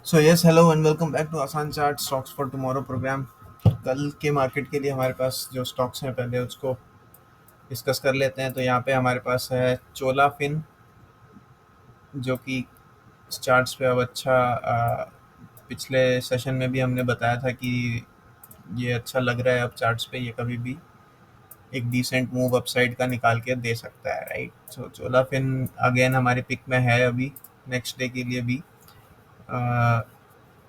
So yes hello and welcome back to Aasan chart stocks for tomorrow program. कल के market के लिए हमारे पास जो स्टॉक्स हैं पहले उसको डिस्कस कर लेते हैं। तो यहाँ पे हमारे पास है चोला फिन, जो कि चार्ट्स पे अब अच्छा पिछले सेशन में भी हमने बताया था कि ये अच्छा लग रहा है। अब चार्ट्स पे ये कभी भी एक डिसेंट मूव अपसाइड का निकाल के दे सकता है, राइट। सो चोला फिन अगेन हमारे पिक में है अभी नेक्स्ट डे के लिए भी।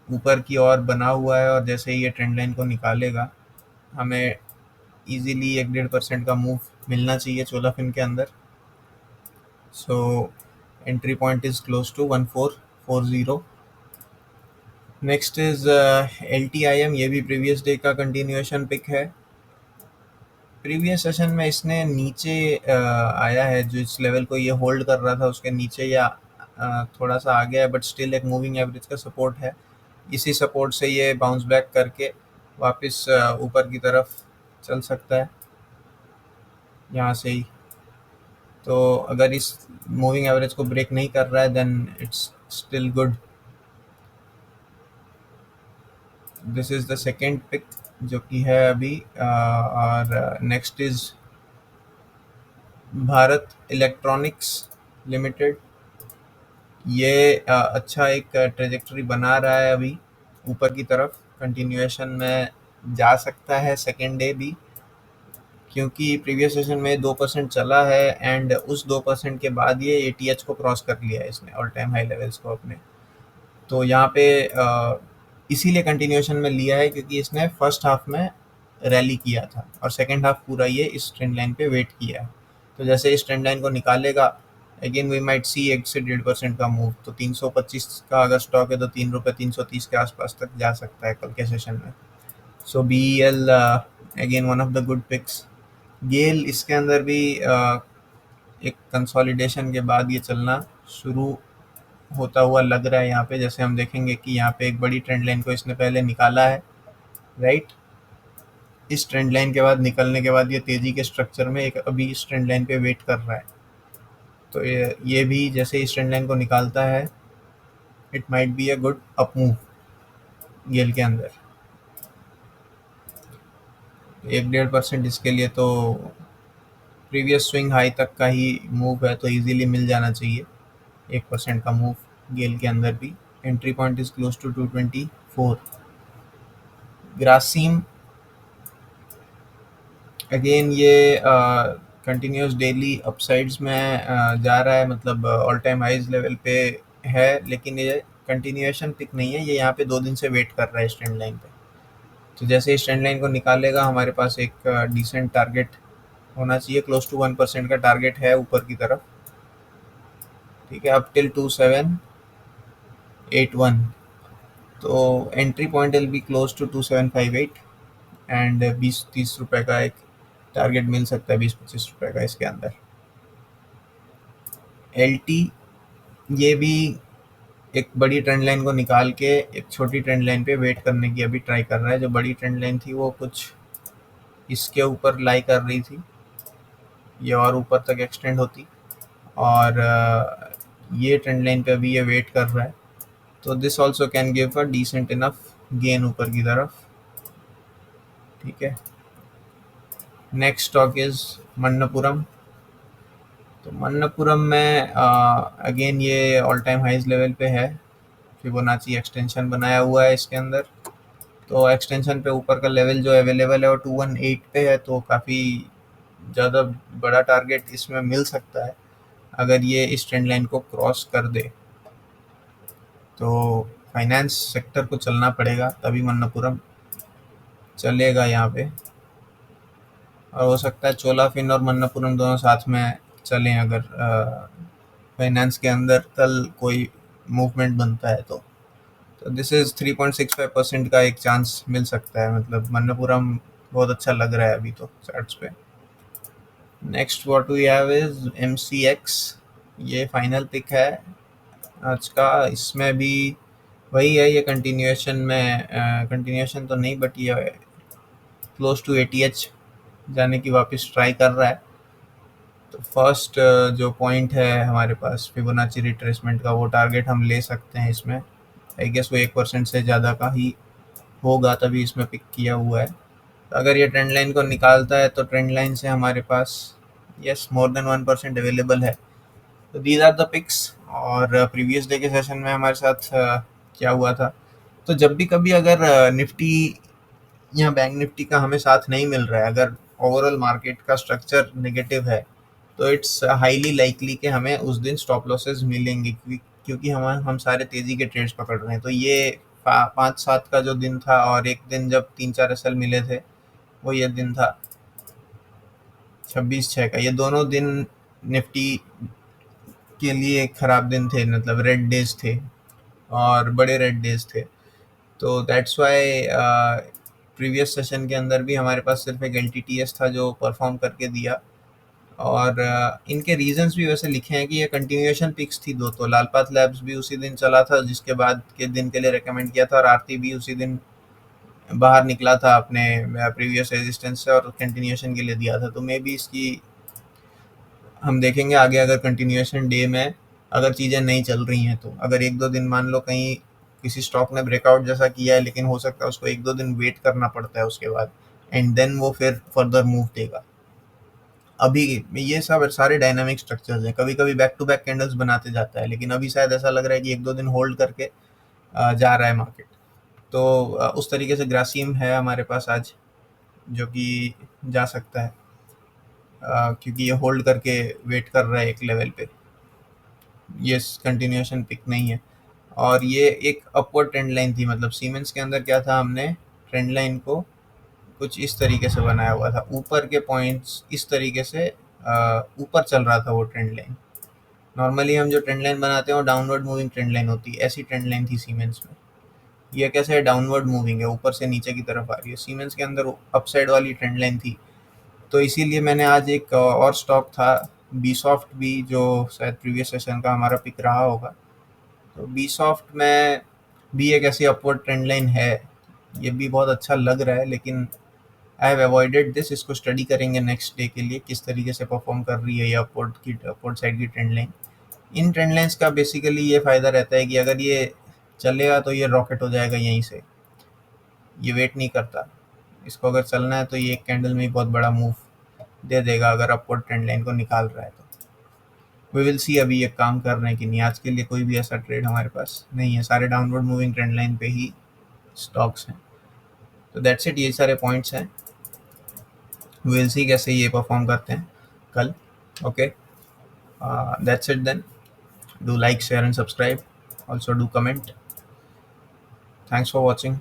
ऊपर की ओर बना हुआ है और जैसे ही ये ट्रेंड लाइन को निकालेगा हमें इजीली 1-1.5% का मूव मिलना चाहिए चोला फिन के अंदर। So entry point is close to 1440। Next is LTIM, ये भी प्रीवियस डे का कंटिन्यूएशन पिक है। प्रीवियस सेशन में इसने नीचे आया है, जो इस लेवल को ये होल्ड कर रहा था उसके नीचे या थोड़ा सा आ गया है, बट स्टिल एक मूविंग एवरेज का सपोर्ट है। इसी सपोर्ट से ये बाउंस बैक करके वापस ऊपर की तरफ चल सकता है यहाँ से ही। तो अगर इस मूविंग एवरेज को ब्रेक नहीं कर रहा है then it's still good. This is the second pick जो कि है अभी। और next is Bharat electronics limited. ये अच्छा एक ट्रेजेक्टरी बना रहा है अभी ऊपर की तरफ, कंटिन्यूएशन में जा सकता है सेकेंड डे भी, क्योंकि प्रीवियस सेशन में 2% चला है एंड उस 2% के बाद ये ATH को क्रॉस कर लिया है इसने, ऑल टाइम हाई लेवल्स को अपने। तो यहाँ पे इसीलिए कंटिन्यूएशन में लिया है क्योंकि इसने फर्स्ट हाफ में रैली किया था और सेकेंड हाफ पूरा ये इस ट्रेंड लाइन पे वेट किया है। तो जैसे इस ट्रेंड लाइन को निकालेगा अगेन वी माइट सी 1 से 1.5% का मूव। तो 325 का अगर स्टॉक है तो ₹3 330 के आसपास तक जा सकता है कल के सेशन में। So BEL again one of the good picks. GAIL इसके अंदर भी एक कंसोलिडेशन के बाद ये चलना शुरू होता हुआ लग रहा है यहाँ पे। जैसे हम देखेंगे कि यहाँ पे एक बड़ी ट्रेंड लाइन को इसने पहले निकाला है, राइट। इस ट्रेंड लाइन के बाद निकलने के बाद ये तेजी के स्ट्रक्चर में एक अभी इस ट्रेंड लाइन पे वेट कर रहा है। तो ये भी जैसे इस ट्रेंड लाइन को निकालता है it might be a good up move GAIL के अंदर। 1-1.5% इसके लिए तो प्रीवियस स्विंग हाई तक का ही मूव है, तो इजीली मिल जाना चाहिए 1% का मूव गेल के अंदर भी। Entry point is close to 224। Grasim again ये कंटिन्यूस डेली अपसाइड्स में जा रहा है, मतलब ऑल टाइम हाइज लेवल पे है, लेकिन ये कंटिन्यूएशन पिक नहीं है। ये यहाँ पे 2 दिन से वेट कर रहा है इस ट्रेंड लाइन पे। तो जैसे इस ट्रेंड लाइन को निकालेगा हमारे पास एक डिसेंट टारगेट होना चाहिए। क्लोज टू 1% का टारगेट है ऊपर की तरफ, ठीक है, अप टिल 2781। तो entry point will be close to 2758 and 20-30 रुपए का एक टारगेट मिल सकता है, 20-25 रुपए का इसके अंदर। LT ये भी एक बड़ी ट्रेंड लाइन को निकाल के एक छोटी ट्रेंड लाइन पे वेट करने की अभी ट्राई कर रहा है। जो बड़ी ट्रेंड लाइन थी वो कुछ इसके ऊपर लाई कर रही थी, ये और ऊपर तक एक्सटेंड होती, और ये ट्रेंड लाइन पे अभी ये वेट कर रहा है। तो this also can give a decent enough gain ऊपर की तरफ, ठीक है। Next stock is Manappuram. तो मन्नपुरम में अगेन ये ऑल टाइम हाइज लेवल पे है, फिबोनाची एक्सटेंशन बनाया हुआ है इसके अंदर। तो एक्सटेंशन पे ऊपर का लेवल जो अवेलेबल है वो 218 पे है, तो काफ़ी ज़्यादा बड़ा टारगेट इसमें मिल सकता है अगर ये इस ट्रेंड लाइन को क्रॉस कर दे। तो फाइनेंस सेक्टर को चलना पड़ेगा तभी मन्नपुरम चलेगा यहाँ पे, और हो सकता है चोला फिन और मन्नपुरम दोनों साथ में चलें अगर फाइनेंस के अंदर कल कोई मूवमेंट बनता है तो दिस इज़ 3.65% का एक चांस मिल सकता है। मतलब मन्नपुरम बहुत अच्छा लग रहा है अभी तो चार्ट्स पे। Next what we have is MCX। ये फाइनल पिक है आज का। इसमें भी वही है, ये कंटिन्यूएशन में, कंटिन्यूएशन तो नहीं बट ये क्लोज टू ATH जाने की वापस ट्राई कर रहा है। तो फर्स्ट जो पॉइंट है हमारे पास फिबोनाची रिट्रेसमेंट का, वो टारगेट हम ले सकते हैं इसमें आई गेस वो 1% से ज़्यादा का ही होगा, तभी इसमें पिक किया हुआ है। तो अगर ये ट्रेंड लाइन को निकालता है तो ट्रेंड लाइन से हमारे पास यस मोर देन 1% अवेलेबल है। तो दीज आर द पिक्स। और प्रीवियस डे के सेशन में हमारे साथ क्या हुआ था, तो जब भी कभी अगर निफ्टी या बैंक निफ्टी का हमें साथ नहीं मिल रहा है, अगर ओवरऑल मार्केट का स्ट्रक्चर नेगेटिव है, तो इट्स हाईली लाइकली कि हमें उस दिन स्टॉप लॉसेस मिलेंगे, क्योंकि हम सारे तेजी के ट्रेड्स पकड़ रहे हैं। तो ये 5-7 का जो दिन था और एक दिन जब 3-4 एसएल मिले थे, वो ये दिन था 26/6 का। ये दोनों दिन निफ्टी के लिए खराब दिन थे, मतलब रेड डेज थे और बड़े रेड डेज थे। तो दैट्स वाई प्रीवियस सेशन के अंदर भी हमारे पास सिर्फ एक एल था जो परफॉर्म करके दिया। और इनके रीजंस भी वैसे लिखे हैं कि ये कंटिन्यूएशन पिक्स थी दो। तो लालपात लैब्स भी उसी दिन चला था जिसके बाद के दिन के लिए रेकमेंड किया था, और आरती भी उसी दिन बाहर निकला था अपने प्रीवियस रेजिस्टेंस से और कंटिन्यूएशन के लिए दिया था। तो मे बी इसकी हम देखेंगे आगे, अगर कंटिन्यूएशन डे में अगर चीज़ें नहीं चल रही हैं, तो अगर 1-2 दिन मान लो कहीं किसी स्टॉक ने ब्रेकआउट जैसा किया है, लेकिन हो सकता है उसको 1-2 दिन वेट करना पड़ता है उसके बाद, एंड देन वो फिर फर्दर मूव देगा। अभी ये सब सारे डायनामिक स्ट्रक्चर्स हैं, कभी कभी बैक टू बैक कैंडल्स बनाते जाता है, लेकिन अभी शायद ऐसा लग रहा है कि 1-2 दिन होल्ड करके जा रहा है मार्केट। तो उस तरीके से ग्रासिम है हमारे पास आज, जो कि जा सकता है, क्योंकि ये होल्ड करके वेट कर रहा है एक लेवल पे, ये कंटिन्यूएशन पिक नहीं है। और ये एक अपवर्ड ट्रेंड लाइन थी, मतलब सीमेंस के अंदर क्या था, हमने ट्रेंड लाइन को कुछ इस तरीके से बनाया हुआ था, ऊपर के पॉइंट्स इस तरीके से ऊपर चल रहा था वो ट्रेंड लाइन। नॉर्मली हम जो ट्रेंड लाइन बनाते हैं वो डाउनवर्ड मूविंग ट्रेंड लाइन होती है, ऐसी ट्रेंड लाइन थी सीमेंस में। ये कैसे है, डाउनवर्ड मूविंग है, ऊपर से नीचे की तरफ आ रही है। सीमेंस के अंदर अपसाइड वाली ट्रेंड लाइन थी। तो इसीलिए मैंने आज एक और स्टॉक था बी सॉफ्ट भी, जो शायद प्रीवियस सेशन का हमारा पिक रहा होगा। तो बी सॉफ्ट में भी एक ऐसी अपवर्ड ट्रेंड लाइन है, ये भी बहुत अच्छा लग रहा है, लेकिन आई हैव अवॉइडेड दिस। इसको स्टडी करेंगे नेक्स्ट डे के लिए किस तरीके से परफॉर्म कर रही है ये अपवर्ड साइड की ट्रेंड लाइन। इन ट्रेंड लाइन्स का बेसिकली ये फ़ायदा रहता है कि अगर ये चलेगा तो ये रॉकेट हो जाएगा यहीं से, ये वेट नहीं करता। इसको अगर चलना है तो ये एक कैंडल में ही बहुत बड़ा मूव दे देगा, अगर अपवर्ड ट्रेंड लाइन को निकाल रहा है तो। वी विल सी अभी ये काम कर रहे हैं कि नहीं। आज के लिए कोई भी ऐसा ट्रेड हमारे पास नहीं है, सारे डाउनवर्ड मूविंग ट्रेंड लाइन पे ही स्टॉक्स हैं। तो दैट्स इट, ये सारे पॉइंट्स हैं। वी विल सी कैसे ये परफॉर्म करते हैं कल। Okay, that's it then. Do like, share and subscribe. Also do comment. Thanks for watching.